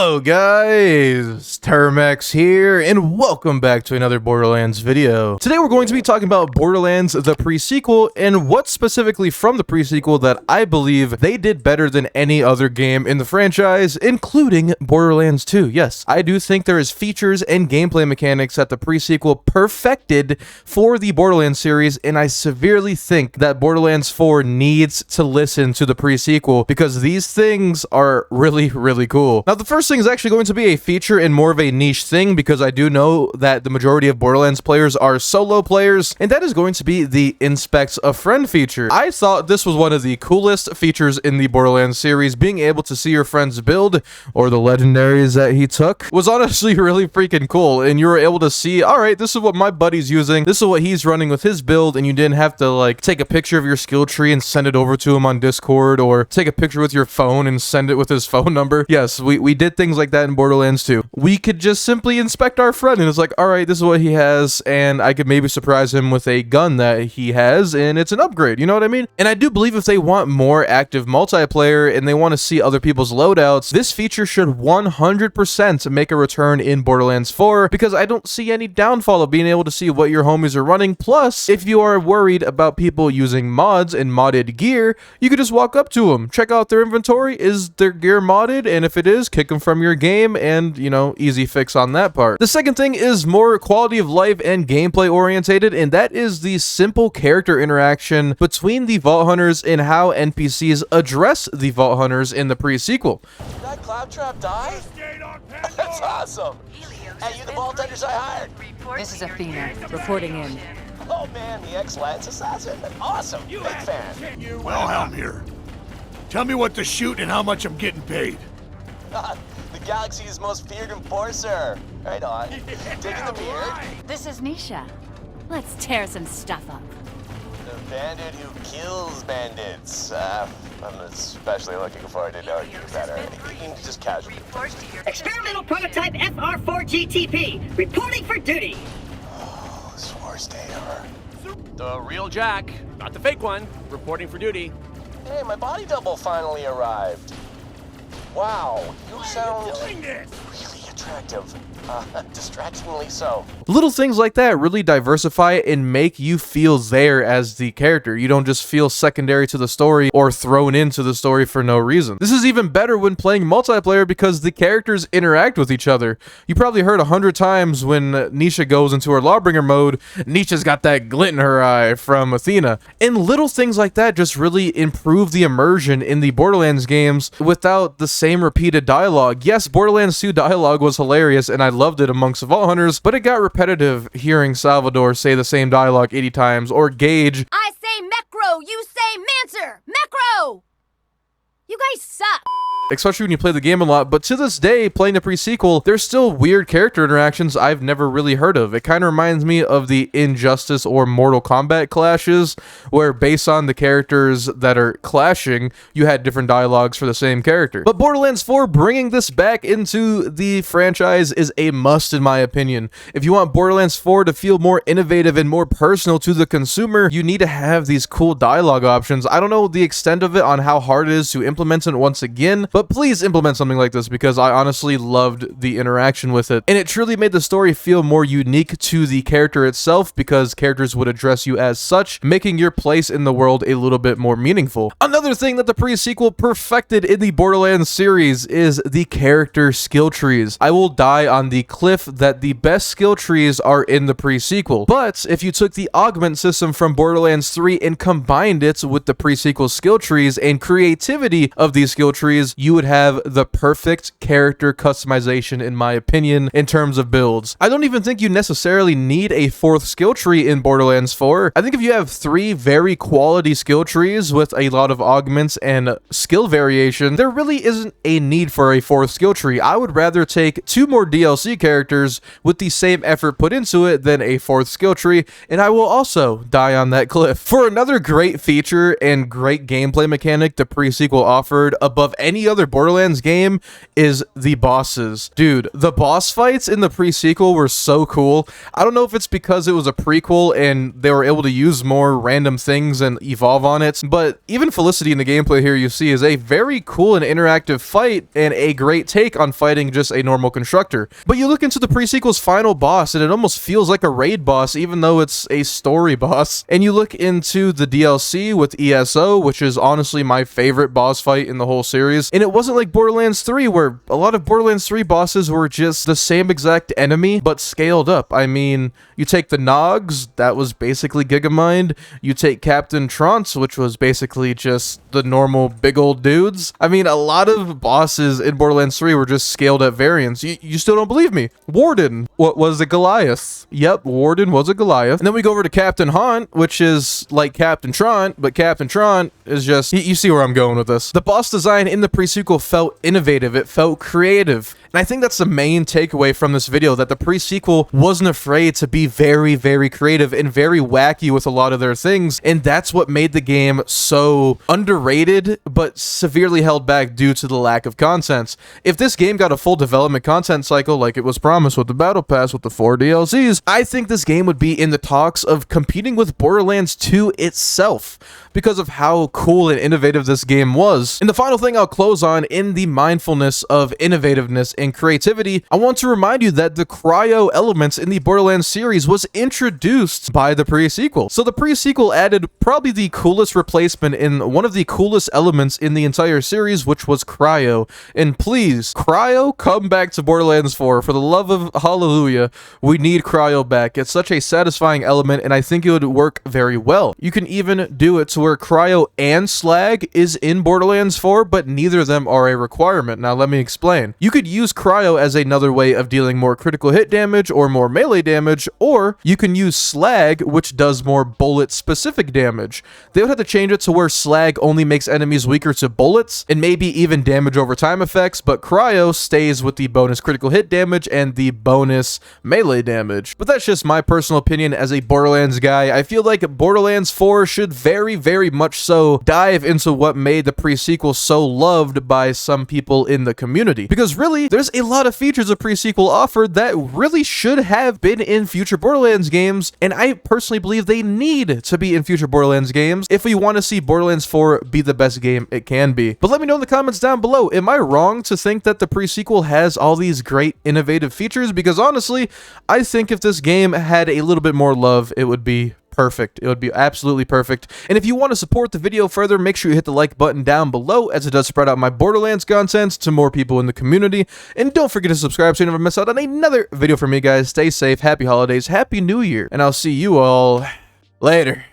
Hello guys, Termex here, and welcome back to another Borderlands video. Today we're going to be talking about Borderlands, the pre-sequel, and what specifically from the pre-sequel that I believe they did better than any other game in the franchise, including Borderlands 2. Yes, I do think there is features and gameplay mechanics that the pre-sequel perfected for the Borderlands series, and I severely think that Borderlands 4 needs to listen to the pre-sequel because these things are really cool. Now, the first thing is actually going to be a feature and more of a niche thing because I do know that the majority of Borderlands players are solo players, and that is going to be the Inspect a Friend feature. I thought this was one of the coolest features in the Borderlands series. Being able to see your friend's build, or the legendaries that he took, was honestly really freaking cool, and you were able to see, alright, this is what my buddy's using, this is what he's running with his build, and you didn't have to, like, take a picture of your skill tree and send it over to him on Discord, or take a picture with your phone and send it with his phone number. Yes, we did things like that in Borderlands 2. We could just simply inspect our friend, and it's like, alright, this is what he has, and I could maybe surprise him with a gun that he has, and it's an upgrade, you know what I mean? And I do believe if they want more active multiplayer, and they want to see other people's loadouts, this feature should 100% make a return in Borderlands 4, because I don't see any downfall of being able to see what your homies are running. Plus, if you are worried about people using mods and modded gear, you could just walk up to them, check out their inventory, is their gear modded, and if it is, kick them from your game, and, you know, easy fix on that part. The second thing is more quality of life and gameplay orientated, and that is the simple character interaction between the Vault Hunters and how NPCs address the Vault Hunters in the pre-sequel. Did that claptrap die? That's awesome! Hey, you the Vault Hunters I hired! This is Athena, reporting in. Oh man, the ex-Lance Assassin! Awesome! Big fan! Well, I'm here. Tell me what to shoot and how much I'm getting paid. The galaxy's most feared enforcer! Right on. Digging the beard? This is Nisha. Let's tear some stuff up. The bandit who kills bandits. I'm especially looking forward to knowing you better. Just casually. Experimental prototype FR4 GTP, reporting for duty. Oh, this worst day ever. The real Jack, not the fake one, reporting for duty. Hey, my body double finally arrived. Wow, you sound really attractive. Distractingly so. Little things like that really diversify and make you feel there as the character. You don't just feel secondary to the story or thrown into the story for no reason. This is even better when playing multiplayer because the characters interact with each other. You probably heard 100 times when Nisha goes into her Lawbringer mode, Nisha's got that glint in her eye from Athena. And little things like that just really improve the immersion in the Borderlands games without the same repeated dialogue. Yes, Borderlands 2 dialogue was hilarious and I loved it amongst the Vault Hunters, but it got repetitive hearing Salvador say the same dialogue 80 times, or Gage, I say Mecro, you say Mancer! Mecro! You guys suck! especially when you play the game a lot. But to this day, playing the pre-sequel, there's still weird character interactions I've never really heard of. It kind of reminds me of the Injustice or Mortal Kombat clashes, where based on the characters that are clashing, you had different dialogues for the same character. But Borderlands 4 bringing this back into the franchise is a must in my opinion. If you want Borderlands 4 to feel more innovative and more personal to the consumer, you need to have these cool dialogue options. I don't know the extent of it on how hard it is to implement it once again, but please implement something like this because I honestly loved the interaction with it. And it truly made the story feel more unique to the character itself because characters would address you as such, making your place in the world a little bit more meaningful. Another thing that the pre-sequel perfected in the Borderlands series is the character skill trees. I will die on the cliff that the best skill trees are in the pre-sequel. But if you took the augment system from Borderlands 3 and combined it with the pre-sequel skill trees and creativity of these skill trees, you would have the perfect character customization in my opinion in terms of builds. I don't even think you necessarily need a fourth skill tree in Borderlands 4. I think if you have 3 very quality skill trees with a lot of augments and skill variation, there really isn't a need for a fourth skill tree. I would rather take 2 more DLC characters with the same effort put into it than a fourth skill tree, and I will also die on that cliff. For another great feature and great gameplay mechanic the pre-sequel offered above any other Borderlands game is the bosses. Dude, the boss fights in the pre-sequel were so cool. I don't know if it's because it was a prequel and they were able to use more random things and evolve on it, but even Felicity in the gameplay here you see is a very cool and interactive fight and a great take on fighting just a normal constructor. But you look into the pre-sequel's final boss and it almost feels like a raid boss even though it's a story boss. And you look into the DLC with ESO, which is honestly my favorite boss fight in the whole series, and it wasn't like Borderlands 3 where a lot of Borderlands 3 bosses were just the same exact enemy but scaled up. I mean, you take the Nogs, that was basically Gigamind. You take Captain Trance, which was basically just the normal big old dudes. I mean, a lot of bosses in Borderlands 3 were just scaled up variants. You still don't believe me? Warden, what was a Goliath? Yep, Warden was a Goliath. And then we go over to Captain Haunt, which is like Captain Tron, but Captain Tron is just, you see where I'm going with this. The boss design in the pre-sequel felt innovative, it felt creative. And I think that's the main takeaway from this video, that the pre-sequel wasn't afraid to be very, very creative and very wacky with a lot of their things. And that's what made the game so underrated, but severely held back due to the lack of content. If this game got a full development content cycle like it was promised with the Battle Pass with the 4 DLCs, I think this game would be in the talks of competing with Borderlands 2 itself because of how cool and innovative this game was. And the final thing I'll close on in the mindfulness of innovativeness and creativity, I want to remind you that the cryo elements in the Borderlands series was introduced by the pre-sequel. So the pre-sequel added probably the coolest replacement in one of the coolest elements in the entire series, which was cryo. And please, cryo, come back to Borderlands 4. For the love of hallelujah, we need cryo back. It's such a satisfying element, and I think it would work very well. You can even do it to where cryo and slag is in Borderlands 4, but neither of them are a requirement. Now let me explain. You could use cryo as another way of dealing more critical hit damage or more melee damage, or you can use slag, which does more bullet specific damage. They would have to change it to where slag only makes enemies weaker to bullets and maybe even damage over time effects, but cryo stays with the bonus critical hit damage and the bonus melee damage. But that's just my personal opinion as a Borderlands guy. I feel like Borderlands 4 should very much so dive into what made the pre-sequel so loved by some people in the community, because really there's a lot of features a pre-sequel offered that really should have been in future Borderlands games, and I personally believe they need to be in future Borderlands games if we want to see Borderlands 4 be the best game it can be. But let me know in the comments down below, am I wrong to think that the pre-sequel has all these great innovative features? Because honestly, I think if this game had a little bit more love, it would be perfect. It would be absolutely perfect. And if you want to support the video further, make sure you hit the like button down below, as it does spread out my Borderlands content to more people in the community. And don't forget to subscribe so you never miss out on another video from me, guys. Stay safe, happy holidays, happy new year, and I'll see you all later.